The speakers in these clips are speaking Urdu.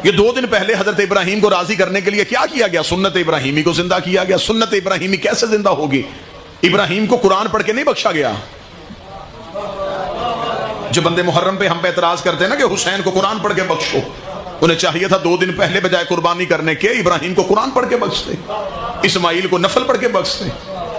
یہ 2 دن پہلے حضرت ابراہیم کو راضی کرنے کے لیے کیا کیا گیا؟ سنت ابراہیمی کو زندہ کیا گیا۔ سنت ابراہیمی کیسے زندہ ہوگی؟ ابراہیم کو قرآن پڑھ کے نہیں بخشا گیا۔ جو بندے محرم پہ ہم پہ اعتراض کرتے ہیں نا کہ حسین کو قرآن پڑھ کے بخشو، انہیں چاہیے تھا 2 دن پہلے بجائے قربانی کرنے کے ابراہیم کو قرآن پڑھ کے بخشتے، اسماعیل کو نفل پڑھ کے بخشتے،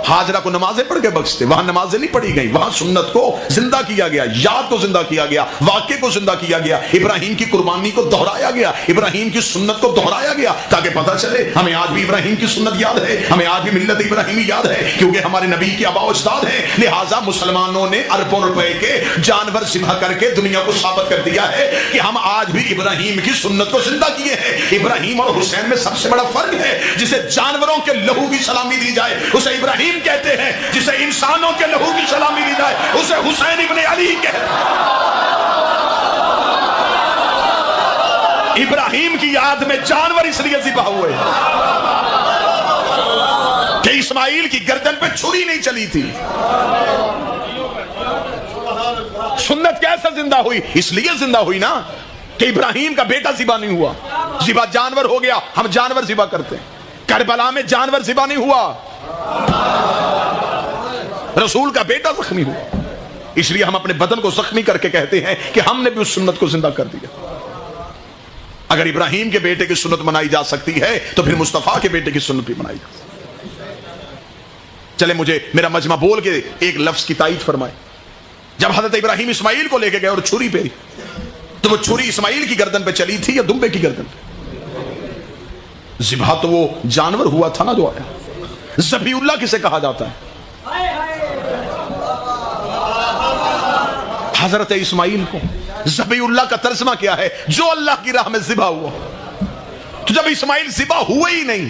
ہاجرہ کو نمازیں پڑھ کے بخشتے۔ وہاں نمازیں نہیں پڑھی گئیں، وہاں سنت کو زندہ کیا گیا، یاد کو زندہ کیا گیا، واقعے کو زندہ کیا گیا، ابراہیم کی قربانی کو دہرایا گیا، ابراہیم کی سنت کو دہرایا گیا، تاکہ پتہ چلے ہمیں آج بھی ابراہیم کی سنت یاد ہے، ہمیں آج بھی ملت ابراہیمی یاد ہے، کیونکہ ہمارے نبی کے آباء و اجداد ہیں۔ لہٰذا مسلمانوں نے اربوں روپے کے جانور ذبح کر کے دنیا کو ثابت کر دیا ہے کہ ہم آج بھی ابراہیم کی سنت کو زندہ کیے ہیں۔ ابراہیم اور حسین میں سب سے بڑا فرق ہے، جسے جانوروں کے لہو کی سلامی دی جائے اسے ابراہیم کہتے ہیں، جسے انسانوں کے لہو کی سلامی دی جائے اسے حسین ابن علی کہتے ہیں۔ ابراہیم کی یاد میں جانور اس لیے ذبح ہوئے کہ اسماعیل کی گردن پہ چھری نہیں چلی تھی۔ سنت کیسے زندہ ہوئی؟ اس لیے زندہ ہوئی نا کہ ابراہیم کا بیٹا ذبح نہیں ہوا، ذبح جانور ہو گیا، ہم جانور ذبح کرتے ہیں۔ کربلا میں جانور ذبح نہیں ہوا، رسول کا بیٹا زخمی ہوا، اس لیے ہم اپنے بدن کو زخمی کر کے کہتے ہیں کہ ہم نے بھی اس سنت کو زندہ کر دیا۔ اگر ابراہیم کے بیٹے کی سنت منائی جا سکتی ہے تو پھر مصطفیٰ کے بیٹے کی سنت بھی منائی جا سکتی ہے۔ چلے مجھے میرا مجمع بول کے ایک لفظ کی تائید فرمائے۔ جب حضرت ابراہیم اسماعیل کو لے کے گئے اور چھری پھیری تو وہ چھری اسماعیل کی گردن پہ چلی تھی یا دمبے کی گردن پہ؟ ذبح تو وہ جانور ہوا تھا نا جو آیا۔ ذبیح اللہ کسے کہا جاتا ہے؟ حضرت اسماعیل کو۔ ذبیح اللہ کا ترجمہ کیا ہے؟ جو اللہ کی راہ میں ذبح ہوا۔ تو جب اسماعیل ذبح ہوئے ہی نہیں،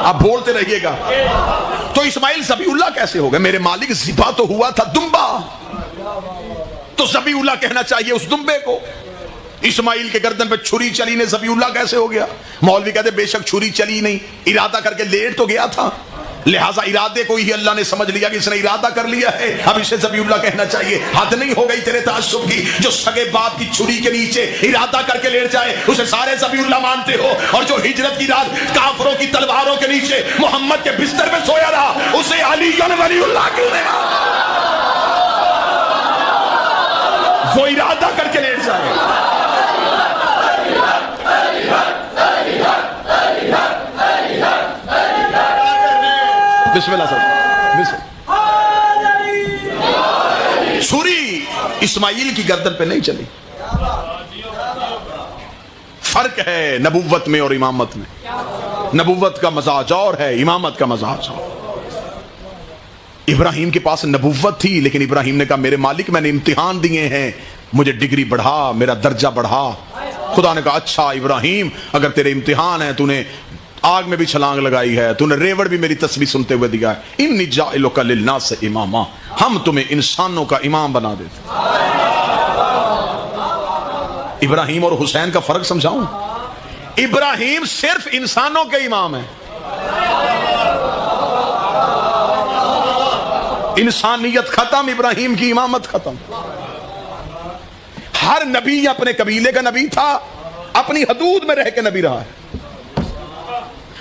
آپ بولتے رہیے گا، تو اسماعیل ذبیح اللہ کیسے ہو گئے؟ میرے مالک ذبح تو ہوا تھا دمبا، تو ذبیح اللہ کہنا چاہیے اس دمبے کو۔ اسماعیل کے گردن پہ چھری چلی نے ذبیح اللہ کیسے ہو گیا؟ مولوی کہتے بے شک چھری چلی نہیں، ارادہ کر کے لیٹ تو گیا تھا، لہٰذا ارادے کو ہی اللہ نے سمجھ لیا کہ اس نے ارادہ کر لیا ہے، اب اسے ذبیح اللہ کہنا چاہیے۔ حد نہیں ہو گئی تیرے تعصب کی؟ جو سگے باپ کی چھری کے نیچے ارادہ کر کے لیٹ جائے اسے سارے ذبیح اللہ مانتے ہو، اور جو ہجرت کی رات کافروں کی تلواروں کے نیچے محمد کے بستر میں سویا رہا اسے علی ولی اللہ کیوں نہیں مانتے؟ وہ ارادہ کر کے لیٹ جائے۔ بسم اللہ سب چھری اسماعیل کی گردن پہ نہیں چلی۔ فرق ہے نبوت میں اور امامت میں۔ نبوت کا مزاج اور ہے، امامت کا مزاج اور۔ ابراہیم کے پاس نبوت تھی لیکن ابراہیم نے کہا میرے مالک میں نے امتحان دیے ہیں، مجھے ڈگری بڑھا، میرا درجہ بڑھا۔ خدا نے کہا اچھا ابراہیم اگر تیرے امتحان ہیں، تو نے آگ میں بھی چھلانگ لگائی ہے، تو نے ریوڑ بھی میری تسبیح سنتے ہوئے دیا ہے، انی جاعلک للناس اماما، ہم تمہیں انسانوں کا امام بنا دیتے۔ ابراہیم اور حسین کا فرق سمجھاؤں؟ ابراہیم صرف انسانوں کے امام ہیں، انسانیت ختم، ابراہیم کی امامت ختم۔ ہر نبی اپنے قبیلے کا نبی تھا، اپنی حدود میں رہ کے نبی رہا ہے۔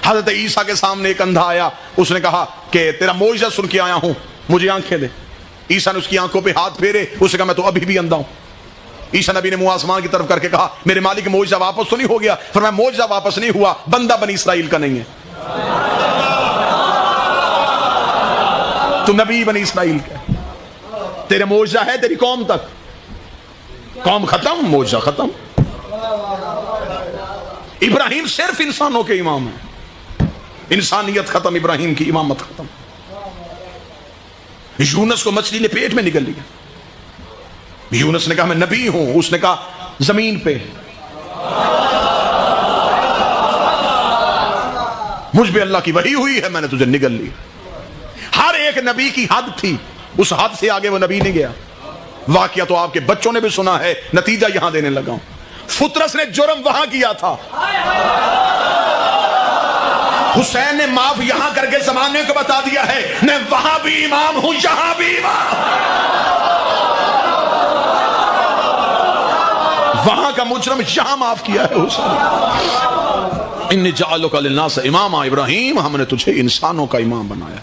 حضرت عیسیٰ کے سامنے ایک اندھا آیا، اس نے کہا کہ تیرا معجزہ سن کے آیا ہوں، مجھے آنکھیں دے۔ عیسیٰ نے اس کی آنکھوں پہ ہاتھ پھیرے، اس نے کہا میں تو ابھی بھی اندھا ہوں۔ عیسیٰ نبی نے منہ آسمان کی طرف کر کے کہا میرے مالک معجزہ واپس تو نہیں ہو گیا؟ فرمایا معجزہ واپس نہیں ہوا، بندہ بنی اسرائیل کا نہیں ہے، تو نبی بنی اسرائیل کا، تیرے معجزہ ہے تیری قوم تک، قوم ختم معجزہ ختم۔ ابراہیم صرف انسانوں کے امام ہیں، انسانیت ختم، ابراہیم کی امامت ختم۔ یونس کو مچھلی نے پیٹ میں نگل لیا، یونس نے کہا میں نبی ہوں، اس نے کہا زمین پہ، مجھ پہ اللہ کی وحی ہوئی ہے، میں نے تجھے نگل لی۔ ہر ایک نبی کی حد تھی، اس حد سے آگے وہ نبی نہیں گیا۔ واقعہ تو آپ کے بچوں نے بھی سنا ہے، نتیجہ یہاں دینے لگا ہوں۔ فطرس نے جرم وہاں کیا تھا، حسین نے معاف یہاں کر کے زمانے کو بتا دیا ہے میں وہاں بھی امام ہوں یہاں بھی امام۔ وہاں کا مجرم یہاں معاف کیا ہے حسین. انی جعلک للناس اماما، ابراہیم ہم نے تجھے انسانوں کا امام بنایا.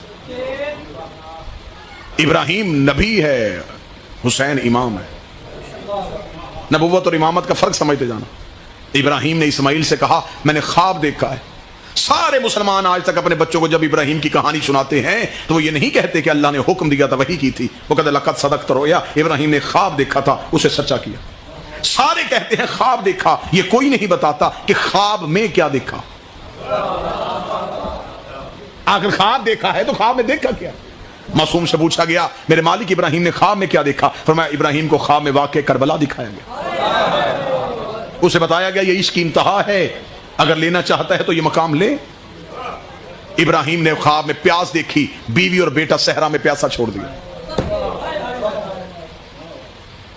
ابراہیم نبی ہے، حسین امام ہے. نبوت اور امامت کا فرق سمجھتے جانا. ابراہیم نے اسماعیل سے کہا میں نے خواب دیکھا ہے. سارے مسلمان آج تک اپنے بچوں کو جب ابراہیم کی کہانی سناتے ہیں تو وہ یہ نہیں کہتے کہ اللہ نے حکم دیا تھا وحی کی تھی، وہ کہتے لقد صدقت رؤیا، ابراہیم نے خواب دیکھا تھا اسے سچا کیا. سارے کہتے ہیں خواب دیکھا، یہ کوئی نہیں بتاتا کہ خواب میں کیا دیکھا. آخر خواب دیکھا ہے تو خواب میں دیکھا کیا؟ معصوم سے پوچھا گیا میرے مالک ابراہیم نے خواب میں کیا دیکھا؟ فرمایا ابراہیم کو خواب میں واقع کربلا دکھایا گیا. اسے بتایا گیا یہ عشق کی انتہا ہے، اگر لینا چاہتا ہے تو یہ مقام لے. ابراہیم نے خواب میں پیاس دیکھی، بیوی اور بیٹا صحرا میں پیاسا چھوڑ دیا.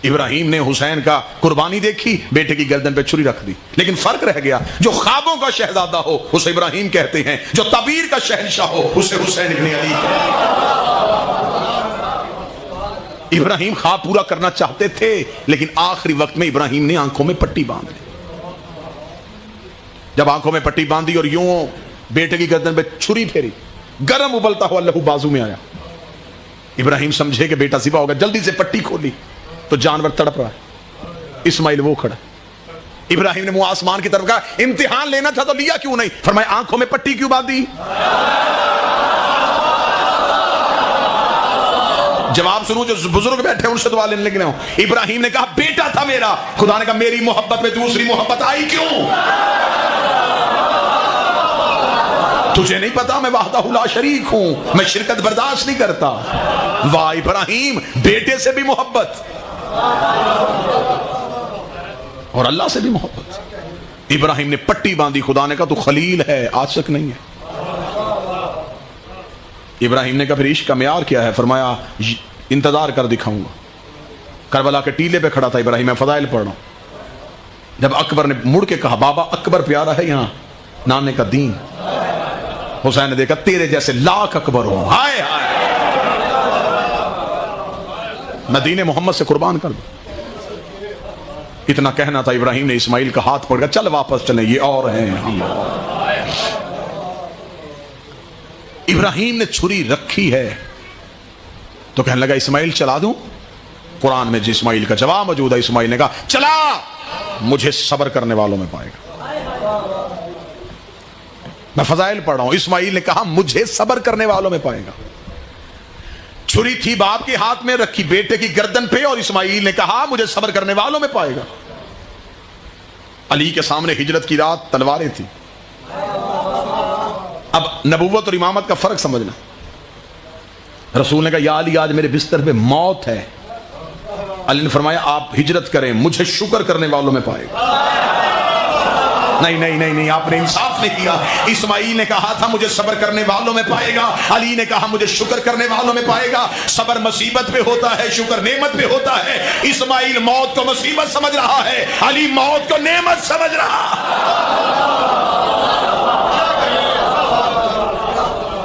ابراہیم نے حسین کا قربانی دیکھی، بیٹے کی گردن پہ چھری رکھ دی. لیکن فرق رہ گیا، جو خوابوں کا شہزادہ ہو اسے ابراہیم کہتے ہیں، جو تعبیر کا شہنشاہ ہو اسے حسین ابن علی کہتے ہیں. ابراہیم خواب پورا کرنا چاہتے تھے لیکن آخری وقت میں ابراہیم نے آنکھوں میں پٹی باندھ لی. جب آنکھوں میں پٹی باندھی اور یوں بیٹے کی گردن پہ چھری پھیری، گرم ابلتا ہوا لہو بازو میں آیا. ابراہیم سمجھے کہ بیٹا ذبح ہوگا، جلدی سے پٹی کھولی تو جانور تڑپ رہا ہے. اسماعیل وہ کھڑا. ابراہیم نے منہ آسمان کی طرف کہا امتحان لینا تھا تو لیا کیوں نہیں؟ فرمایا آنکھوں میں پٹی کیوں باندھی؟ جواب سنو، جو بزرگ بیٹھے ان سے دعا لینے لگے ہوں. ابراہیم نے کہا بیٹا تھا میرا. خدا نے کہا میری محبت میں دوسری محبت آئی کیوں؟ تجھے نہیں پتا میں وحدہ لا شریک ہوں، میں شرکت برداشت نہیں کرتا. واہ ابراہیم، بیٹے سے بھی محبت اور اللہ سے بھی محبت. ابراہیم نے پٹی باندھی. خدا نے کہا تو خلیل ہے، عاشق نہیں ہے. ابراہیم نے کہا پھر عشق کا معیار کیا ہے؟ فرمایا انتظار کر دکھاؤں گا. کربلا کے ٹیلے پہ کھڑا تھا ابراہیم، میں فضائل پڑھ رہا ہوں. جب اکبر نے مڑ کے کہا بابا اکبر پیارا ہے یہاں، نانے کا دین. حسین نے دیکھا تیرے جیسے لاکھ اکبر ہوں، ہائے ہائے میں دین محمد سے قربان کر دوں. اتنا کہنا تھا. ابراہیم نے اسماعیل کا ہاتھ پکڑ کر چل واپس چلیں، یہ اور ہیں ہم. ابراہیم نے چھری رکھی ہے تو کہنے لگا اسماعیل چلا دوں؟ قرآن میں اسماعیل کا جواب موجود ہے. اسماعیل نے کہا چلا، مجھے صبر کرنے والوں میں پائے گا. میں فضائل پڑھ رہا ہوں. اسماعیل نے کہا مجھے صبر کرنے والوں میں پائے گا. چھری تھی باپ کے ہاتھ میں، رکھی بیٹے کی گردن پہ، اور اسماعیل نے کہا مجھے صبر کرنے والوں میں پائے گا. علی کے سامنے ہجرت کی رات تلواریں تھی. اب نبوت اور امامت کا فرق سمجھنا. رسول نے کہا یا علی آج میرے بستر پہ موت ہے. علی نے فرمایا آپ ہجرت کریں، مجھے شکر کرنے والوں میں پائے گا. نہیں نہیں نہیں نہیں، آپ نے انصاف نہیں کیا. اسماعیل نے کہا تھا مجھے صبر کرنے والوں میں پائے گا، علی نے کہا مجھے شکر کرنے والوں میں پائے گا. صبر مصیبت پہ ہوتا ہے، شکر نعمت پہ ہوتا ہے. اسماعیل موت کو مصیبت سمجھ رہا ہے، علی موت کو نعمت سمجھ رہا.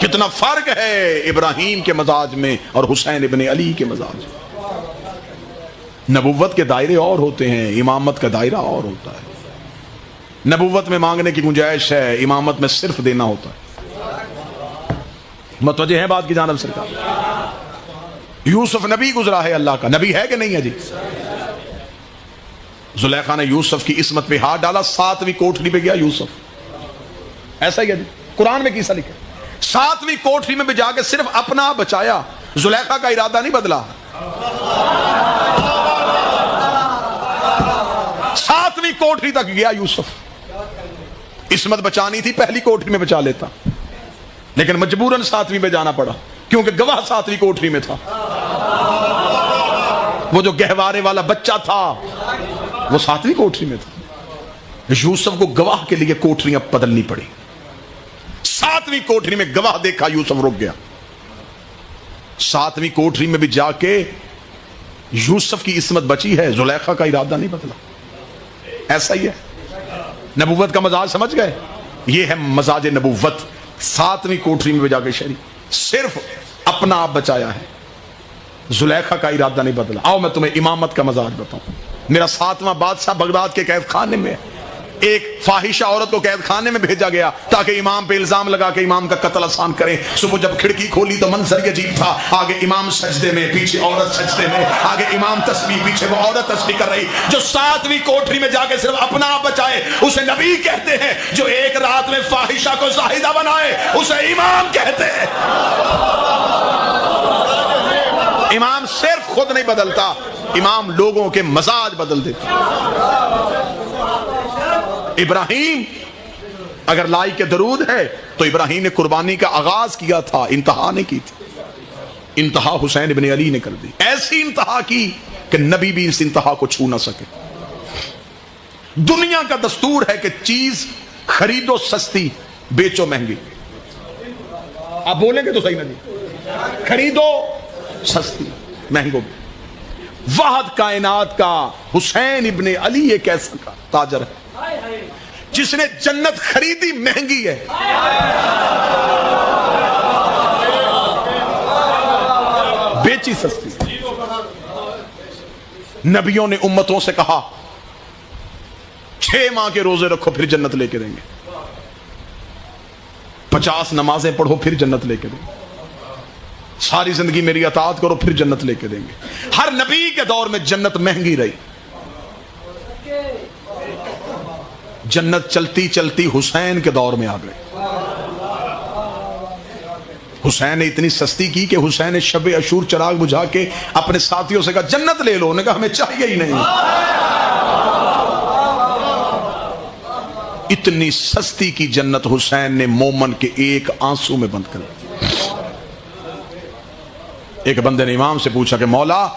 کتنا فرق ہے ابراہیم کے مزاج میں اور حسین ابن علی کے مزاج میں. نبوت کے دائرے اور ہوتے ہیں، امامت کا دائرہ اور ہوتا ہے. نبوت میں مانگنے کی گنجائش ہے، امامت میں صرف دینا ہوتا ہے. متوجہ ہے بات کی جانب سرکار؟ یوسف نبی گزرا ہے اللہ کا، نبی ہے کہ نہیں ہے جی؟ زلیخا نے یوسف کی عصمت پہ ہاتھ ڈالا، 7ویں کوٹری پہ گیا یوسف. ایسا ہی ہے جی، قرآن میں کیسا لکھا؟ 7ویں کوٹری میں بھی جا کے صرف اپنا بچایا، زلیخا کا ارادہ نہیں بدلا. 7ویں کوٹری تک گیا یوسف. عصمت بچانی تھی پہلی کوٹری میں بچا لیتا، لیکن مجبوراً 7ویں پہ جانا پڑا کیونکہ گواہ 7ویں کوٹری میں تھا. وہ جو گہوارے والا بچہ تھا وہ 7ویں کوٹری میں تھا. یوسف کو گواہ کے لیے کوٹریاں بدلنی پڑی. 7ویں کوٹری میں گواہ دیکھا، یوسف رک گیا. 7ویں کوٹری میں بھی جا کے یوسف کی عصمت بچی ہے، زلیخا کا ارادہ نہیں بدلا. ایسا ہی ہے. نبوت کا مزاج سمجھ گئے؟ یہ ہے مزاج نبوت. 7ویں کوٹری میں بھی جا کے شریک صرف اپنا آپ بچایا ہے. زلیخا کا ارادہ نہیں بدلا. آؤ میں تمہیں امامت کا مزاج بتاؤں. میرا 7واں بادشاہ بغداد کے قید خانے میں ایک فاحشہ عورت کو قید خانے میں بھیجا گیا تاکہ امام پہ الزام لگا کے امام کا قتل آسان کریں. صبح جب کھڑکی کھولی تو منظر یہ عجیب تھا. آگے امام سجدے میں, پیچھے عورت سجدے میں. آگے امام تسبیح, پیچھے وہ عورت تسبیح کر رہی. جو 7ویں کوٹری میں جا کے صرف اپنا آپ بچائے اسے نبی کہتے ہیں. جو ایک رات میں فاحشہ کو زاہدہ بنائے اسے امام کہتے ہیں. امام صرف خود نہیں بدلتا, امام لوگوں کے مزاج بدل دیتا. ابراہیم اگر لائی کے درود ہے تو ابراہیم نے قربانی کا آغاز کیا تھا, انتہا نہیں کی تھی. انتہا حسین ابن علی نے کر دی. ایسی انتہا کی کہ نبی بھی اس انتہا کو چھو نہ سکے. دنیا کا دستور ہے کہ چیز خریدو سستی, بیچو مہنگی. آپ بولیں گے تو صحیح نہیں. خریدو سستی, مہنگو. واحد کائنات کا حسین ابن علی ایک ایسا کا تاجر ہے جس نے جنت خریدی مہنگی ہے, بیچی سستی. نبیوں نے امتوں سے کہا 6 ماہ کے روزے رکھو پھر جنت لے کے دیں گے, 50 نمازیں پڑھو پھر جنت لے کے دیں گے, ساری زندگی میری اطاعت کرو پھر جنت لے کے دیں گے. ہر نبی کے دور میں جنت مہنگی رہی. جنت چلتی چلتی حسین کے دور میں آ گئی. حسین نے اتنی سستی کی کہ حسین نے شب عاشور چراغ بجھا کے اپنے ساتھیوں سے کہا جنت لے لو. انہوں نے کہا ہمیں چاہیے ہی نہیں. اتنی سستی کی جنت حسین نے مومن کے ایک آنسو میں بند کر دی. ایک بندے نے امام سے پوچھا کہ مولا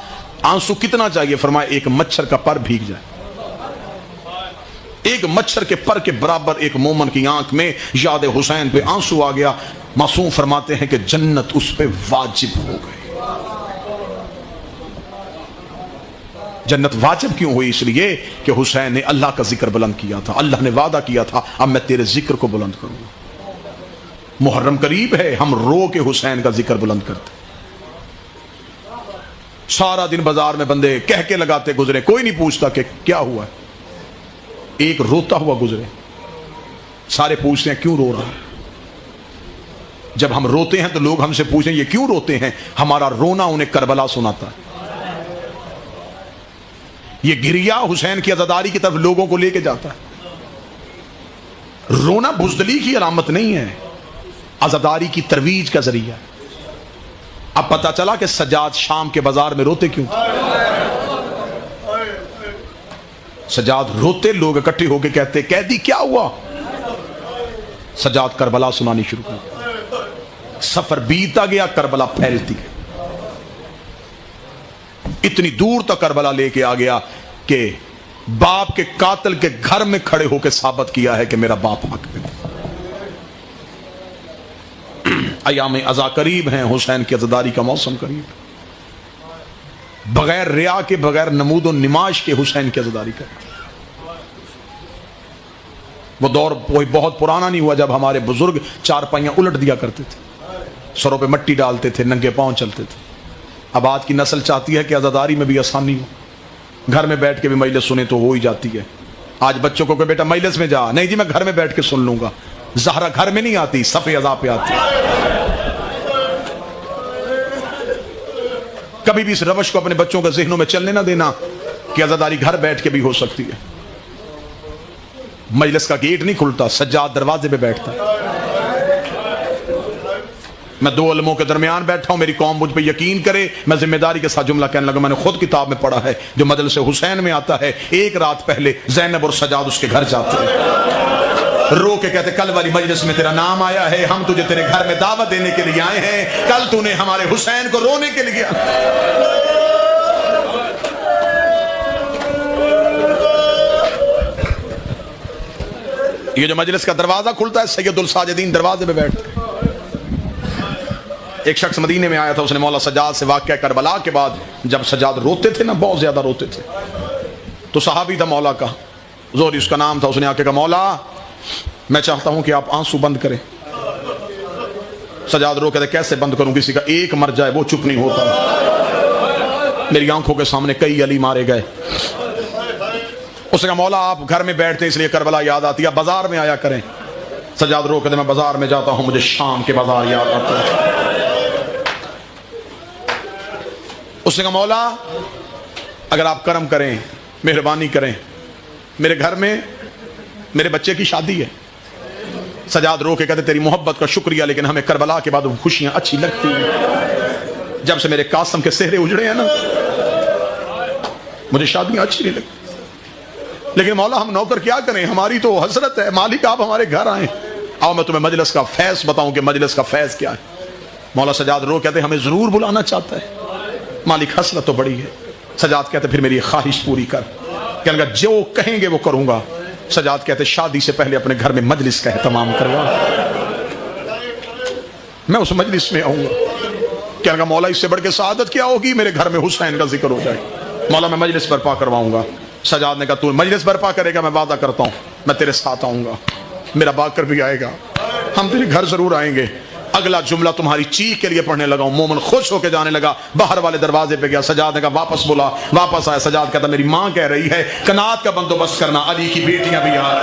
آنسو کتنا چاہیے؟ فرمایا ایک مچھر کا پر بھیگ جائے. ایک مچھر کے پر کے برابر ایک مومن کی آنکھ میں یاد حسین پہ آنسو آ گیا. معصوم فرماتے ہیں کہ جنت اس پہ واجب ہو گئی. جنت واجب کیوں ہوئی؟ اس لیے کہ حسین نے اللہ کا ذکر بلند کیا تھا. اللہ نے وعدہ کیا تھا اب میں تیرے ذکر کو بلند کروں گا. محرم قریب ہے, ہم رو کے حسین کا ذکر بلند کرتے. سارا دن بازار میں بندے کہہ کے لگاتے گزرے, کوئی نہیں پوچھتا کہ کیا ہوا ہے. ایک روتا ہوا گزرے, سارے پوچھتے ہیں کیوں رو رہا ہے. جب ہم روتے ہیں تو لوگ ہم سے پوچھیں یہ کیوں روتے ہیں؟ ہمارا رونا انہیں کربلا سناتا ہے. یہ گریا حسین کی عزاداری کی طرف لوگوں کو لے کے جاتا ہے. رونا بزدلی کی علامت نہیں ہے, عزاداری کی ترویج کا ذریعہ. اب پتہ چلا کہ سجاد شام کے بازار میں روتے کیوں. سجاد روتے, لوگ اکٹھے ہو کے کہتے قیدی کیا ہوا؟ سجاد کربلا سنانی شروع کر. سفر بیتا گیا, کربلا پھیلتی گئی. اتنی دور تک کربلا لے کے آ گیا کہ باپ کے قاتل کے گھر میں کھڑے ہو کے ثابت کیا ہے کہ میرا باپ حق میں. ایام عزا قریب ہیں, حسین کی عزاداری کا موسم قریب. بغیر ریا کے, بغیر نمود و نمائش کے حسین کی عزاداری کریں. وہ دور کوئی بہت پرانا نہیں ہوا جب ہمارے بزرگ چارپائیاں الٹ دیا کرتے تھے, سروں پہ مٹی ڈالتے تھے, ننگے پاؤں چلتے تھے. اب آج کی نسل چاہتی ہے کہ عزاداری میں بھی آسانی ہو, گھر میں بیٹھ کے بھی مجلس سنیں تو ہو ہی جاتی ہے. آج بچوں کو کہ بیٹا مجلس میں جا, نہیں جی میں گھر میں بیٹھ کے سن لوں گا. زہرا گھر میں نہیں آتی, صفِ عزا پہ آتی. کبھی بھی اس روش کو اپنے بچوں کے ذہنوں میں چلنے نہ دینا کہ عزاداری گھر بیٹھ کے بھی ہو سکتی ہے. مجلس کا گیٹ نہیں کھلتا, سجاد دروازے پہ بیٹھتا. میں 2 علموں کے درمیان بیٹھا ہوں, میری قوم مجھ پہ یقین کرے. میں ذمہ داری کے ساتھ جملہ کہنے لگا, میں نے خود کتاب میں پڑھا ہے جو مجلس حسین میں آتا ہے. ایک رات پہلے زینب اور سجاد اس کے گھر جاتے ہیں, رو کے کہتے کل والی مجلس میں تیرا نام آیا ہے, ہم تجھے تیرے گھر میں دعوت دینے کے لیے آئے ہیں, کل تو نے ہمارے حسین کو رونے کے لیے. یہ جو مجلس کا دروازہ کھلتا ہے, سید الساجدین دروازے پہ بیٹھتے. ایک شخص مدینے میں آیا تھا, اس نے مولا سجاد سے واقعہ کربلا کے بعد جب سجاد روتے تھے نا, بہت زیادہ روتے تھے, تو صحابی تھا مولا کا, زہری اس کا نام تھا. اس نے آ کے کہا مولا میں چاہتا ہوں کہ آپ آنسو بند کریں. سجاد رو کہتے کیسے بند کروں, کسی کا ایک مر جائے وہ چپ نہیں ہوتا. میری آنکھوں کے سامنے کئی علی مارے گئے. اس نے کہا مولا آپ گھر میں بیٹھتے اس لیے کربلا یاد آتی ہے, بازار میں آیا کریں. سجاد رو کہتے میں بازار میں جاتا ہوں, مجھے شام کے بازار یاد آتا ہے. اس نے کہا مولا اگر آپ کرم کریں, مہربانی کریں, میرے گھر میں میرے بچے کی شادی ہے. سجاد رو کے کہتے تیری محبت کا شکریہ, لیکن ہمیں کربلا کے بعد خوشیاں اچھی لگتی ہیں. جب سے میرے قاسم کے سہرے اجڑے ہیں نا, مجھے شادیاں اچھی نہیں لگتی. لیکن مولا ہم نوکر کیا کریں, ہماری تو حسرت ہے, مالک آپ ہمارے گھر آئیں, آؤ میں تمہیں مجلس کا فیض بتاؤں کہ مجلس کا فیض کیا ہے. مولا سجاد رو کہتے ہمیں ضرور بلانا چاہتا ہے. مالک حسرت تو بڑی ہے. سجاد کہتے پھر میری خواہش پوری کر. کہنے لگا جو کہیں گے وہ کروں گا. سجاد کہتے شادی سے پہلے اپنے گھر میں مجلس کا اہتمام کروا, میں اس مجلس میں آؤں گا. کہنے لگا مولا اس سے بڑھ کے سعادت کیا ہوگی, میرے گھر میں حسین کا ذکر ہو جائے. مولا میں مجلس برپا کرواؤں گا. سجاد نے کہا تو مجلس برپا کرے گا, میں وعدہ کرتا ہوں میں تیرے ساتھ آؤں گا, میرا باکر بھی آئے گا, ہم تیرے گھر ضرور آئیں گے. اگلا جملہ تمہاری چیخ کے لیے پڑھنے لگا ہوں. مومن خوش ہو کے جانے لگا, باہر والے دروازے پہ گیا. سجاد نے کہا واپس بولا, واپس آیا. سجاد کہتا میری ماں کہہ رہی ہے قناعت کا بندوبست کرنا, علی کی بیٹیاں بھی آ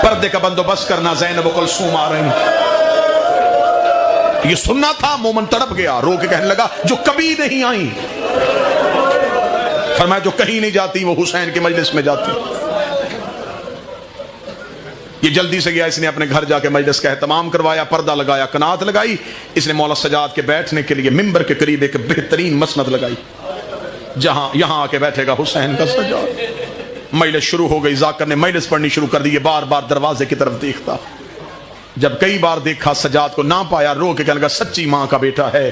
پردے کا بندوبست کرنا, زینب و کلثوم آ رہی ہیں. یہ سننا تھا. مومن تڑپ گیا, رو کے کہنے لگا جو کبھی نہیں آئیں. فرمایا جو کہیں نہیں جاتی وہ حسین کے مجلس میں جاتی. یہ جلدی سے گیا, اس نے اپنے گھر جا کے مجلس کا اہتمام کروایا, پردہ لگایا, قناعت لگائی. اس نے مولا سجاد کے بیٹھنے کے لیے منبر کے قریب ایک بہترین مسند لگائی, جہاں یہاں آ کے بیٹھے گا حسین کا سجاد. مجلس شروع ہو گئی. ذاکر نے مجلس پڑھنی شروع کر دی. بار بار دروازے کی طرف دیکھتا. جب کئی بار دیکھا سجاد کو نہ پایا, رو کے کہنے لگا سچی ماں کا بیٹا ہے,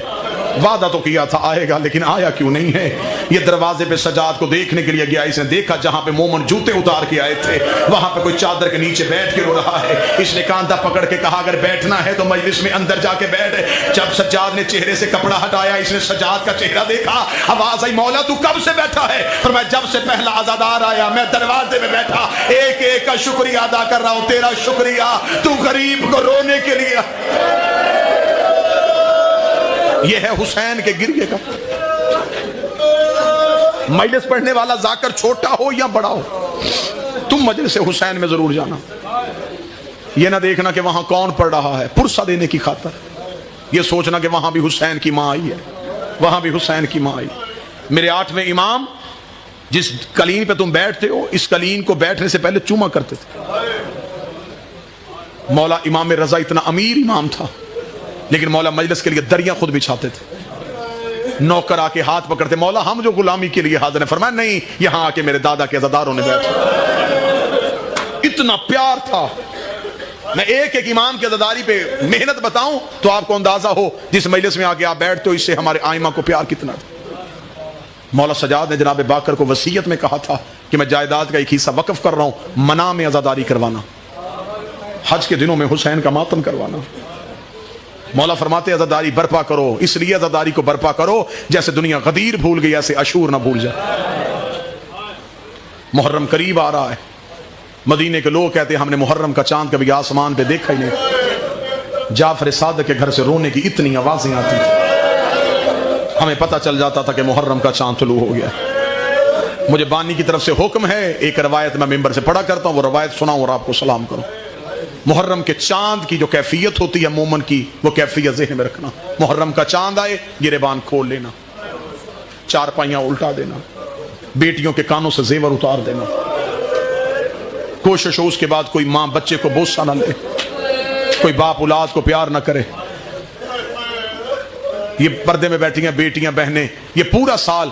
وعدہ تو کیا تھا آئے گا, لیکن آیا کیوں نہیں ہے. یہ دروازے پہ سجاد کو دیکھنے کے لیے گیا. اس نے دیکھا جہاں پہ مومن جوتے اتار کے آئے تھے وہاں پہ کوئی چادر کے نیچے بیٹھ کے رو رہا ہے. اس نے کاندھا پکڑ کے کہا اگر بیٹھنا ہے تو مجلس میں اندر جا کے بیٹھ. جب سجاد نے چہرے سے کپڑا ہٹایا, اس نے سجاد کا چہرہ دیکھا. آواز آئی مولا تو کب سے بیٹھا ہے؟ فرمایا جب سے پہلا عزادار آیا میں دروازے میں بیٹھا, ایک ایک کا شکریہ ادا کر رہا ہوں. تیرا شکریہ, تو غریب کو رونے کے لیے. یہ ہے حسین کے گریے کا. مجلس پڑھنے والا ذاکر چھوٹا ہو یا بڑا ہو, تم مجلس حسین میں ضرور جانا. یہ نہ دیکھنا کہ وہاں کون پڑھ رہا ہے, پرسہ دینے کی خاطر یہ سوچنا کہ وہاں بھی حسین کی ماں آئی ہے, وہاں بھی حسین کی ماں آئی. میرے 8ویں امام جس قلین پہ تم بیٹھتے ہو, اس قلین کو بیٹھنے سے پہلے چوما کرتے تھے. مولا امام رضا اتنا امیر امام تھا, لیکن مولا مجلس کے لیے دریاں خود بچھاتے تھے. نوکر آ کے ہاتھ پکڑتے, مولا ہم جو غلامی کے لیے حاضر ہیں. فرمایا نہیں, یہاں آ کے میرے دادا کے عزاداروں نے بیٹھا. اتنا پیار تھا. میں ایک ایک امام کی عزاداری پہ محنت بتاؤں تو آپ کو اندازہ ہو جس مجلس میں آ کے آپ بیٹھتے ہو اس سے ہمارے آئمہ کو پیار کتنا تھا. مولا سجاد نے جناب باقر کو وصیت میں کہا تھا کہ میں جائیداد کا ایک حصہ وقف کر رہا ہوں, منع میں عزاداری کروانا, حج کے دنوں میں حسین کا ماتم کروانا. مولا فرماتے عزاداری برپا کرو, اس لیے عزاداری کو برپا کرو جیسے دنیا غدیر بھول گئی ایسے عاشور نہ بھول جائے. محرم قریب آ رہا ہے. مدینے کے لوگ کہتے ہیں ہم نے محرم کا چاند کبھی آسمان پہ دیکھا ہی نہیں. جعفر صادق کے گھر سے رونے کی اتنی آوازیں آتی تھی, ہمیں پتہ چل جاتا تھا کہ محرم کا چاند طلوع ہو گیا. مجھے بانی کی طرف سے حکم ہے, ایک روایت میں ممبر سے پڑھا کرتا ہوں, وہ روایت سناؤں اور آپ کو سلام کروں. محرم کے چاند کی جو کیفیت ہوتی ہے مومن کی, وہ کیفیت ذہن میں رکھنا. محرم کا چاند آئے, گریبان کھول لینا, چارپائیاں الٹا دینا, بیٹیوں کے کانوں سے زیور اتار دینا. کوشش ہو اس کے بعد کوئی ماں بچے کو بوسہ نہ لے, کوئی باپ اولاد کو پیار نہ کرے. یہ پردے میں بیٹھی ہیں بیٹیاں بہنیں, یہ پورا سال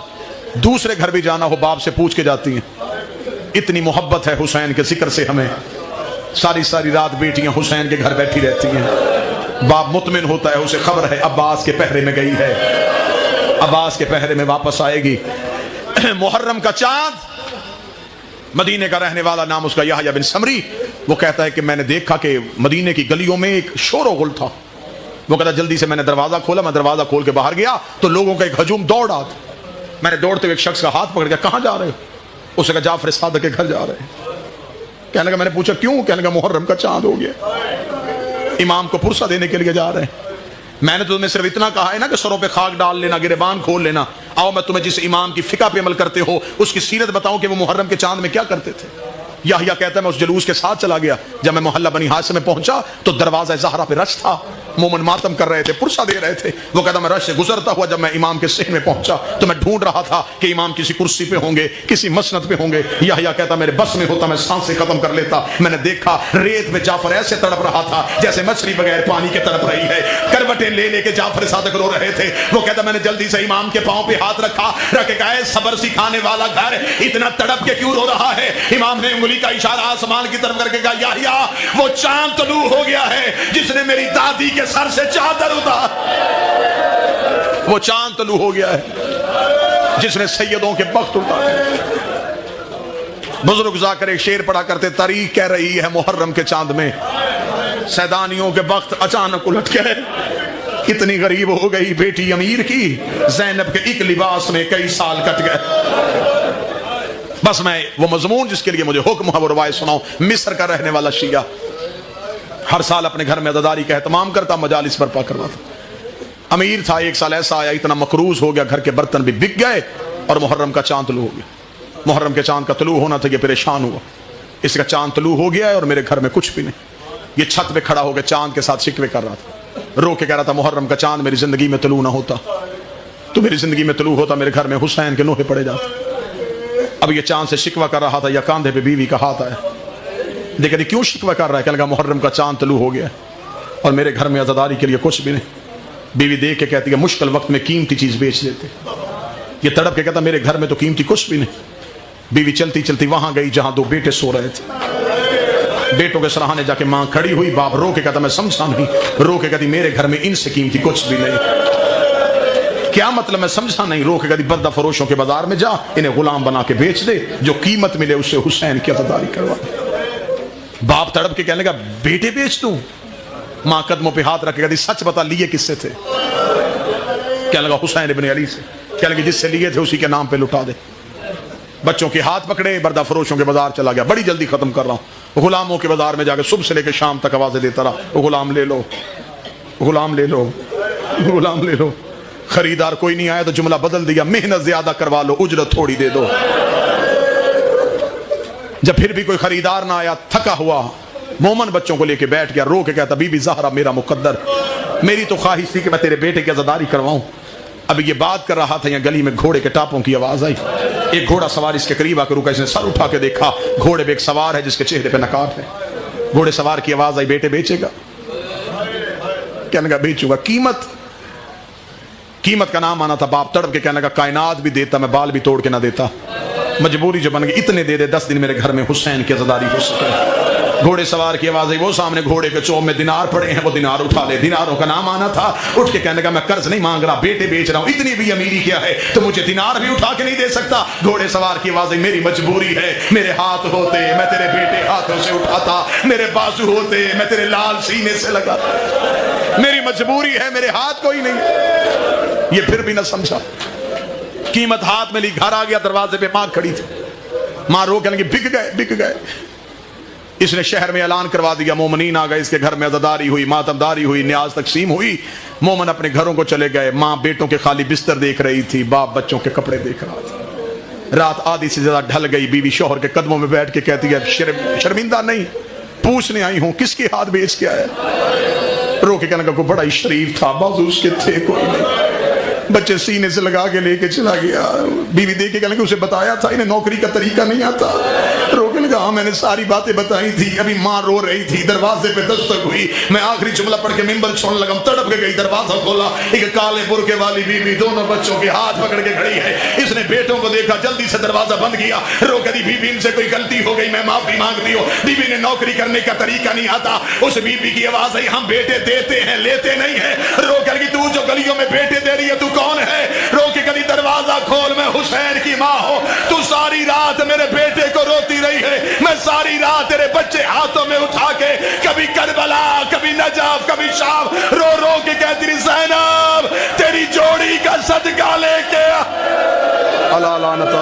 دوسرے گھر بھی جانا ہو باپ سے پوچھ کے جاتی ہیں. اتنی محبت ہے حسین کے ذکر سے ہمیں. ساری ساری رات بیٹیاں حسین کے گھر بیٹھی رہتی ہیں. باپ مطمئن ہوتا ہے, اسے خبر ہے عباس کے پہرے میں گئی ہے, عباس کے پہرے میں واپس آئے گی. محرم کا چاند, مدینے کا رہنے والا, نام اس کا یحییٰ بن سمری, وہ کہتا ہے کہ میں نے دیکھا کہ مدینے کی گلیوں میں ایک شور و غل تھا. وہ کہتا جلدی سے میں نے دروازہ کھولا, میں دروازہ کھول کے باہر گیا تو لوگوں کا ایک ہجوم دوڑ آتا. میں نے دوڑتے ہوئے ایک شخص کا ہاتھ پکڑ گیا, کہاں جا رہے ہو؟ اس نے کہا جعفر صادق کے گھر جا رہے ہیں. کہنے لگا میں نے پوچھا کیوں؟ کہنے لگا محرم کا چاند ہو گیا, امام کو پرسہ دینے کے لیے جا رہے ہیں. میں نے تو تمہیں صرف اتنا کہا ہے نا کہ سروں پہ خاک ڈال لینا، گریبان کھول لینا. آؤ میں تمہیں جس امام کی فقہ پہ عمل کرتے ہو اس کی سیرت بتاؤں کہ وہ محرم کے چاند میں کیا کرتے تھے. یحییٰ کہتا ہے میں اس جلوس کے ساتھ چلا گیا. جب میں محلہ بنی ہاشم میں پہنچا تو دروازہ زہرا پہ رش تھا، مومن ماتم کر رہے تھے، پرسہ دے رہے تھے. وہ کہتا میں رش سے گزرتا ہوا جب میں امام کے صحن میں پہنچا تو میں ڈھونڈ رہا تھا کہ امام کسی کرسی پہ ہوں گے، کسی مسند پہ ہوں گے. یحییٰ کہتا میرے بس میں ہوتا میں سانسیں ختم کر لیتا. میں نے دیکھا ریت میں جعفر ایسے تڑپ رہا تھا جیسے مچھلی بغیر پانی کے تڑپ رہی ہے. کروٹیں لے لے کے جعفر صادق رو رہے تھے. وہ کہتا میں نے جلدی سے امام کے پاؤں پہ ہاتھ رکھا، رکھ کے کہا صبر سکھانے والا گھر اتنا تڑپ کے کیوں رو رہا ہے. امام نے انگلی کا اشارہ آسمان کی طرف کر کے کہا یحییٰ وہ چاند طلوع ہو گیا ہے جس نے میری دادی کے سر سے چادر اتار. وہ چاند طلوع ہو گیا ہے جس نے سیدوں کے بخت اتارے. بزرگ ذاکر ایک شعر پڑھا کرتے، تاریخ کہہ رہی ہے محرم کے چاند میں سیدانیوں کے بخت اچانک الٹ گئے. کتنی غریب ہو گئی بیٹی امیر کی، زینب کے ایک لباس میں کئی سال کٹ گئے. بس میں وہ مضمون جس کے لیے مجھے حکم ہے وہ روایت سناؤں. مصر کا رہنے والا شیعہ ہر سال اپنے گھر میں عزاداری کا اہتمام کرتا، مجالس برپا کرواتا. امیر تھا. ایک سال ایسا آیا اتنا مقروض ہو گیا گھر کے برتن بھی بک گئے اور محرم کا چاند طلوع ہو گیا. محرم کے چاند کا طلوع ہونا تھا، یہ پریشان ہوا. اس کا چاند طلوع ہو گیا ہے اور میرے گھر میں کچھ بھی نہیں. یہ چھت پہ کھڑا ہو کے چاند کے ساتھ شکوے کر رہا تھا، رو کے کہہ رہا تھا محرم کا چاند میری زندگی میں طلوع نہ ہوتا تو میری زندگی میں طلوع ہوتا میرے گھر میں حسین کے نوحے پڑے جاتے. اب یہ چاند سے شکوہ کر رہا تھا، یا کاندھے پہ بیوی کا ہاتھ آیا. دیکھا کیوں شکوہ کر رہا ہے؟ کہنے لگا محرم کا چاند طلوع ہو گیا اور میرے گھر میں عزاداری کے لیے کچھ بھی نہیں. بیوی دیکھ کے کہتی ہے مشکل وقت میں قیمتی چیز بیچ دیتے. یہ تڑپ کے کہتا میرے گھر میں تو قیمتی کچھ بھی نہیں. بیوی چلتی چلتی وہاں گئی جہاں دو بیٹے سو رہے تھے. بیٹوں کے سراہانے جا کے ماں کھڑی ہوئی. باپ رو کے کہتا میں سمجھا نہیں. رو کے کہتی میرے گھر میں ان سے قیمتی کچھ بھی نہیں. کیا مطلب؟ میں سمجھا نہیں. رو کے کہتی بردہ فروشوں کے بازار میں جا، انہیں غلام بنا کے بیچ دے، جو قیمت ملے اس سے حسین کی عزاداری کروا. باپ تڑپ کے کہنے لگا بیٹے بیچ دوں؟ ماں قدموں پہ ہاتھ رکھ کے کہتی سچ بتا لیے کس سے تھے؟ کہنے لگا حسین ابن علی سے. کہنے لگا جس سے لیے تھے اسی کے نام پہ لٹا دے. بچوں کے ہاتھ پکڑے، بردہ فروشوں کے بازار چلا گیا. بڑی جلدی ختم کر رہا ہوں. غلاموں کے بازار میں جا کے صبح سے لے کے شام تک آوازیں دیتا رہا غلام لے لو، غلام لے لو، غلام لے لو. خریدار کوئی نہیں آیا تو جملہ بدل دیا، محنت زیادہ کروا لو اجرت تھوڑی دے دو. جب پھر بھی کوئی خریدار نہ آیا، تھکا ہوا مومن بچوں کو لے کے بیٹھ گیا. رو کے کہتا بی بی زہرا میرا مقدر، میری تو خواہش تھی کہ میں تیرے بیٹے کی عزاداری کرواؤں. اب یہ بات کر رہا تھا، یہ گلی میں گھوڑے کے ٹاپوں کی آواز آئی. ایک گھوڑا سوار اس کے قریب آ کے رکا. اس نے سر اٹھا کے دیکھا، گھوڑے پہ ایک سوار ہے جس کے چہرے پہ نقاب ہے. گھوڑے سوار کی آواز آئی بیٹے بیچے گا؟ کہنے لگا بیچوں گا. قیمت کا نام آنا تھا. باپ تڑپ کے کہنے لگا کائنات بھی دیتا، میں بال بھی توڑ کے نہ دیتا. مجبوری جو بن گئی، اتنے دے دے 10 دن میرے گھر میں حسین کی عزاداری ہو سکے. گھوڑے سوار کی آواز آئی. وہ سامنے گھوڑے کے چوب میں دینار پڑے ہیں، وہ دینار اٹھا لے. دیناروں کا نام آنا تھا. اٹھ کے کہنے لگا میں قرض نہیں مانگ رہا، بیٹے بیچ رہا ہوں. اتنی بھی امیری کیا ہے تو مجھے دینار بھی اٹھا کے نہیں دے سکتا؟ گھوڑے سوار کی آواز آئی میری مجبوری ہے. میرے ہاتھ ہوتے میں تیرے بیٹے ہاتھوں سے اٹھاتا، میرے بازو ہوتے میں تیرے لال سینے سے لگاتا. میری مجبوری ہے، میرے ہاتھ کوئی نہیں. یہ پھر بھی نہ سمجھا. قیمت ہاتھ میں لی، گھر آ گیا. دروازے پہ ماں کھڑی تھی. ماں رو کہنے لگی بک گئے بک گئے. اس نے شہر میں اعلان کروا دیا، مومنین آ گئے. اس کے گھر میں عزاداری ہوئی، ماتمداری ہوئی، نیاز تقسیم ہوئی. مومن اپنے گھروں کو چلے گئے. ماں بیٹوں کے خالی بستر دیکھ رہی تھی، باپ بچوں کے کپڑے دیکھ رہا تھا. رات آدھی سے زیادہ ڈھل گئی. بیوی شوہر کے قدموں میں بیٹھ کے کہتی ہے شرمندہ نہیں، پوچھنے آئی ہوں کس کے ہاتھ بیچ کے آیا؟ رو کے کہنے کا کوئی بڑا ہی شریف تھا، بازو اس کے تھے کوئی نہیں. بچے سینے سے لگا کے لے کے چلا گیا. بیوی دیکھ کے کہنے کہ اسے بتایا تھا انہیں نوکری کا طریقہ نہیں آتا. رو کے لگا ہاں میں نے ساری باتیں بتائی تھی. ابھی ماں رو رہی تھی. دروازے پہ دستک ہوئی. میں آخری جملہ پڑھ کے منبر چھوڑنے لگا. تڑپ کے گئی. دروازہ کھولا. ایک کالے برقعے والی بیوی دونوں بچوں کے ہاتھ پکڑ کے کھڑی ہے. اس نے بیٹوں کو دیکھا، جلدی سے دروازہ بند کیا. رو کے دی بیوی ان سے کوئی غلطی ہو گئی، میں معافی مانگتی ہوں. بیوی نے نوکری کرنے کا طریقہ نہیں آتا. اس بیوی کی آواز آئی ہم بیٹے دیتے ہیں لیتے نہیں ہیں. رو کر کے تو جو گلیوں میں بیٹے دے رہی ہے تو کون ہے؟ رو کے کبھی دروازہ کھول، میں حسین کی ماں ہوں. تو ساری رات میرے بیٹے کو روتی رہی ہے. میں ساری رات تیرے بچے ہاتھوں میں اٹھا کے کبھی کربلا کبھی نجف کبھی شام رو رو کے کہتی رہی زینب تیری جوڑی کا صدقہ لے کے اللہ لعنت